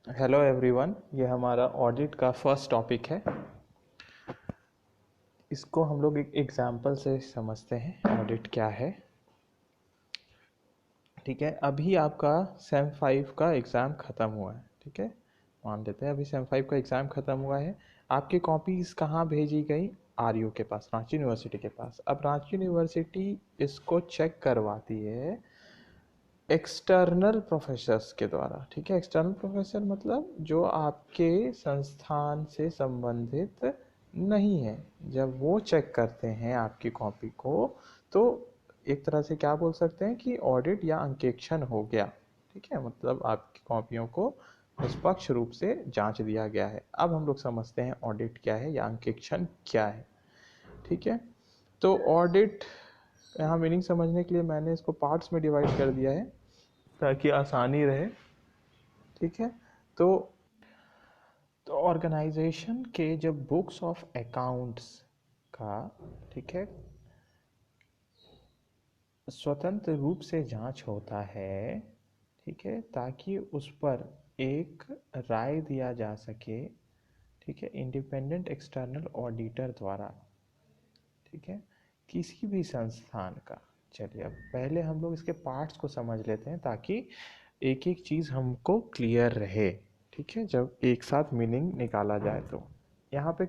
Hello everyone, ये हमारा audit का फर्स्ट टॉपिक है। इसको हम लोग एक एग्जांपल से समझते हैं ऑडिट क्या है। ठीक है, अभी आपका सेम 5 का एग्ज़ाम ख़त्म हुआ है। ठीक है, मान लेते हैं अभी सेम 5 का एग्ज़ाम ख़त्म हुआ है। आपकी कॉपीज़ कहाँ भेजी गई? आरयू के पास, रांची यूनिवर्सिटी के पास। अब रांची यूनिवर्सिटी इसको चेक करवाती है एक्सटर्नल प्रोफेसर्स के द्वारा। ठीक है, एक्सटर्नल प्रोफेसर मतलब जो आपके संस्थान से संबंधित नहीं है। जब वो चेक करते हैं आपकी कॉपी को, तो एक तरह से क्या बोल सकते हैं कि ऑडिट या अंकेक्षण हो गया। ठीक है, मतलब आपकी कॉपियों को निष्पक्ष रूप से जांच दिया गया है। अब हम लोग समझते हैं ऑडिट क्या है या अंकेक्षण क्या है। ठीक है, तो ऑडिट, यहाँ मीनिंग समझने के लिए मैंने इसको पार्ट्स में डिवाइड कर दिया है ताकि आसानी रहे। ठीक है, तो ऑर्गेनाइजेशन के जब बुक्स ऑफ अकाउंट्स का, ठीक है, स्वतंत्र रूप से जांच होता है। ठीक है, ताकि उस पर एक राय दिया जा सके। ठीक है, इंडिपेंडेंट एक्सटर्नल ऑडिटर द्वारा। ठीक है, किसी भी संस्थान का। चलिए, अब पहले हम लोग इसके पार्ट्स को समझ लेते हैं ताकि एक एक चीज़ हमको क्लियर रहे। ठीक है, जब एक साथ मीनिंग निकाला जाए तो यहाँ पे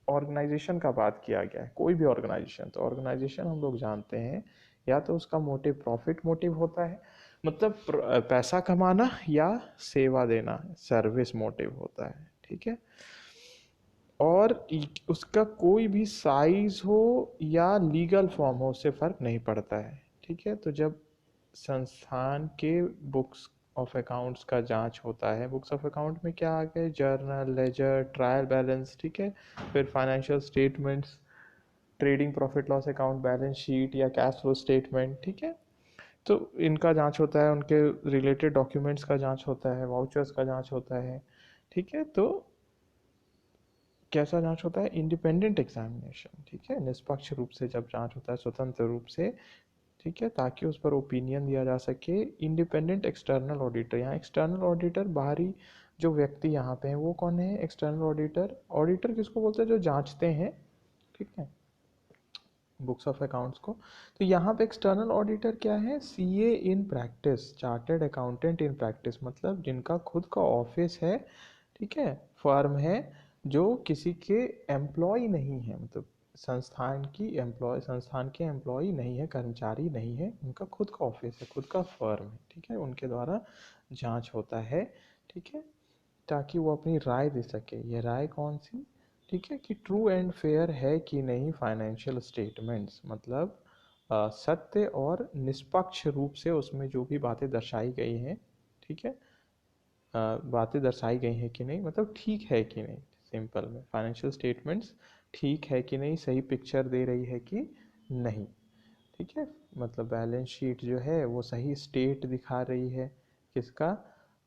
ऑर्गेनाइजेशन का बात किया गया है। कोई भी ऑर्गेनाइजेशन, तो ऑर्गेनाइजेशन हम लोग जानते हैं या तो उसका मोटिव प्रॉफिट मोटिव होता है, मतलब पैसा कमाना, या सेवा देना, सर्विस मोटिव होता है। ठीक है, और उसका कोई भी साइज हो या लीगल फॉर्म हो, उससे फ़र्क नहीं पड़ता है। ठीक है, तो जब संस्थान के बुक्स ऑफ अकाउंट्स का जांच होता है, बुक्स ऑफ अकाउंट में क्या आ गए? Journal, ledger, trial balance. ठीक है, फिर financial statements, trading profit loss account, balance sheet या कैश फ्लो स्टेटमेंट। ठीक है, तो इनका जांच होता है, उनके रिलेटेड डॉक्यूमेंट्स का जांच होता है, वाउचर्स का जांच होता है। ठीक है, तो कैसा जांच होता है? Independent examination. ठीक है, निष्पक्ष रूप से जब जांच होता है, स्वतंत्र रूप से। ठीक है, ताकि उस पर ओपिनियन दिया जा सके। इंडिपेंडेंट एक्सटर्नल ऑडिटर, यहाँ एक्सटर्नल ऑडिटर बाहरी जो व्यक्ति यहाँ पे हैं वो कौन है? External auditor. ऑडिटर किसको बोलते हैं? जो जांचते हैं। ठीक है, बुक्स ऑफ अकाउंट्स को। तो यहाँ पे एक्सटर्नल ऑडिटर क्या है? CA in practice, chartered accountant in practice, मतलब जिनका खुद का ऑफिस है। ठीक है, फर्म है, जो किसी के एम्प्लॉय नहीं है, मतलब संस्थान के एम्प्लॉय नहीं है, कर्मचारी नहीं है, उनका खुद का ऑफिस है, खुद का फर्म है। ठीक है, उनके द्वारा जांच होता है। ठीक है, ताकि वो अपनी राय दे सके। ये राय कौन सी? ठीक है, कि ट्रू एंड फेयर है कि नहीं फाइनेंशियल स्टेटमेंट्स, मतलब सत्य और निष्पक्ष रूप से उसमें जो भी बातें दर्शाई गई हैं। ठीक है, बातें दर्शाई गई हैं कि नहीं, मतलब ठीक है कि नहीं। सिंपल में फाइनेंशियल स्टेटमेंट्स ठीक है कि नहीं, सही पिक्चर दे रही है कि नहीं। ठीक है, मतलब बैलेंस शीट जो है वो सही स्टेट दिखा रही है। किसका?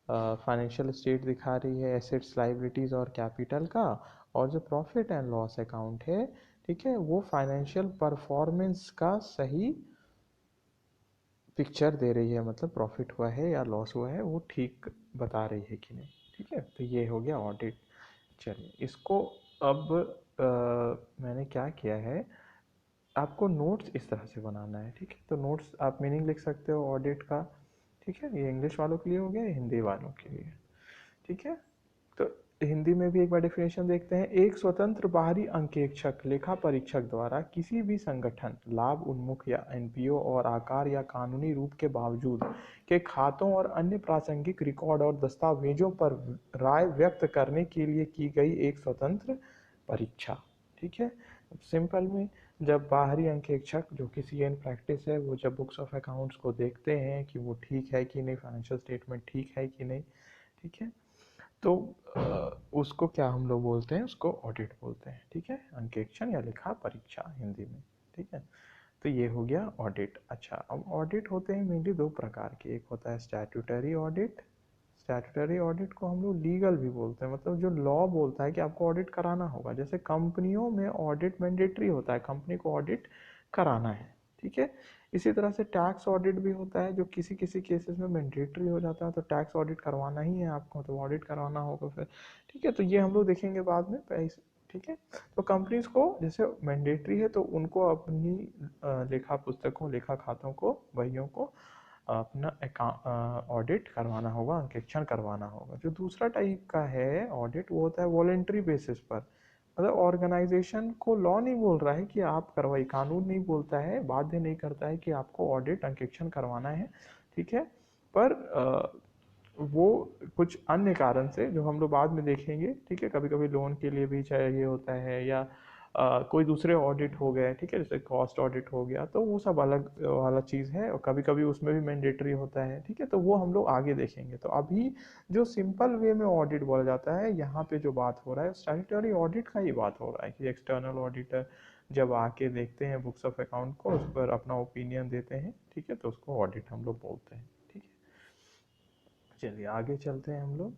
फाइनेंशियल स्टेट दिखा रही है, एसेट्स, लाइबिलिटीज़ और कैपिटल का। और जो प्रॉफिट एंड लॉस अकाउंट है, ठीक है, वो फाइनेंशियल परफॉर्मेंस का सही पिक्चर दे रही है, मतलब प्रॉफिट हुआ है या लॉस हुआ है वो ठीक बता रही है कि नहीं। ठीक है, तो ये हो गया ऑडिट। चलिए, इसको अब मैंने क्या किया है, आपको नोट्स इस तरह से बनाना है। ठीक है, तो नोट्स आप मीनिंग लिख सकते हो ऑडिट का। ठीक है, ये इंग्लिश वालों के लिए हो गया, हिंदी वालों के लिए। ठीक है, तो हिंदी में भी एक बार डेफिनेशन देखते हैं। एक स्वतंत्र बाहरी अंकेक्षक लेखा परीक्षक द्वारा किसी भी संगठन, लाभ उन्मुख या एनपीओ और आकार या कानूनी रूप के बावजूद के खातों और अन्य प्रासंगिक रिकॉर्ड और दस्तावेजों पर राय व्यक्त करने के लिए की गई एक स्वतंत्र परीक्षा। ठीक है, सिंपल में जब बाहरी अंकेक्षक जो कि सी एन प्रैक्टिस है, वो जब बुक्स ऑफ अकाउंट्स को देखते हैं कि वो ठीक है कि नहीं, फाइनेंशियल स्टेटमेंट ठीक है कि नहीं। ठीक है, तो उसको क्या हम लोग बोलते हैं? उसको ऑडिट बोलते हैं। ठीक है, अंकेक्षण या लेखा परीक्षा हिंदी में। ठीक है, तो ये हो गया ऑडिट। अच्छा, अब ऑडिट होते हैं मेनली दो प्रकार के। एक होता है स्टैट्यूटरी ऑडिट। स्टैट्यूटरी ऑडिट को हम लोग लीगल भी बोलते हैं, मतलब जो लॉ बोलता है कि आपको ऑडिट कराना होगा। जैसे कंपनियों में ऑडिट मैंडेटरी होता है, कंपनी को ऑडिट कराना है। ठीक है, इसी तरह से टैक्स ऑडिट भी होता है, जो किसी किसी केसेस में मैंडेटरी हो जाता है, तो टैक्स ऑडिट करवाना ही है आपको, तो ऑडिट करवाना होगा फिर। ठीक है, तो ये हम लोग देखेंगे बाद में पैसे। ठीक है, तो कंपनीज को जैसे मैंडेटरी है तो उनको अपनी लेखा पुस्तकों, लेखा खातों को, बहियों को अपना ऑडिट करवाना होगा, अंकेक्षण करवाना होगा। जो दूसरा टाइप का है ऑडिट, वो होता है वॉलेंट्री बेसिस पर। मतलब ऑर्गेनाइजेशन को लॉ नहीं बोल रहा है कि आप करवाइए, कानून नहीं बोलता है, बाध्य नहीं करता है कि आपको ऑडिट, अंकेक्षण करवाना है। ठीक है, पर वो कुछ अन्य कारण से, जो हम लोग बाद में देखेंगे, ठीक है, कभी कभी लोन के लिए भी चाहिए होता है, या कोई दूसरे ऑडिट हो गए, ठीक है, जैसे कॉस्ट ऑडिट हो गया, तो वो सब अलग वाला चीज़ है, और कभी कभी उसमें भी मैंडेटरी होता है। ठीक है, तो वो हम लोग आगे देखेंगे। तो अभी जो सिंपल वे में ऑडिट बोला जाता है, यहाँ पे जो बात हो रहा है स्टैट्यूटरी ऑडिट का ही बात हो रहा है, कि एक्सटर्नल ऑडिटर जब आके देखते हैं बुक्स ऑफ अकाउंट को, उस पर अपना ओपिनियन देते हैं, ठीक है, तो उसको ऑडिट हम लोग बोलते हैं। ठीक है, चलिए आगे चलते हैं हम लोग।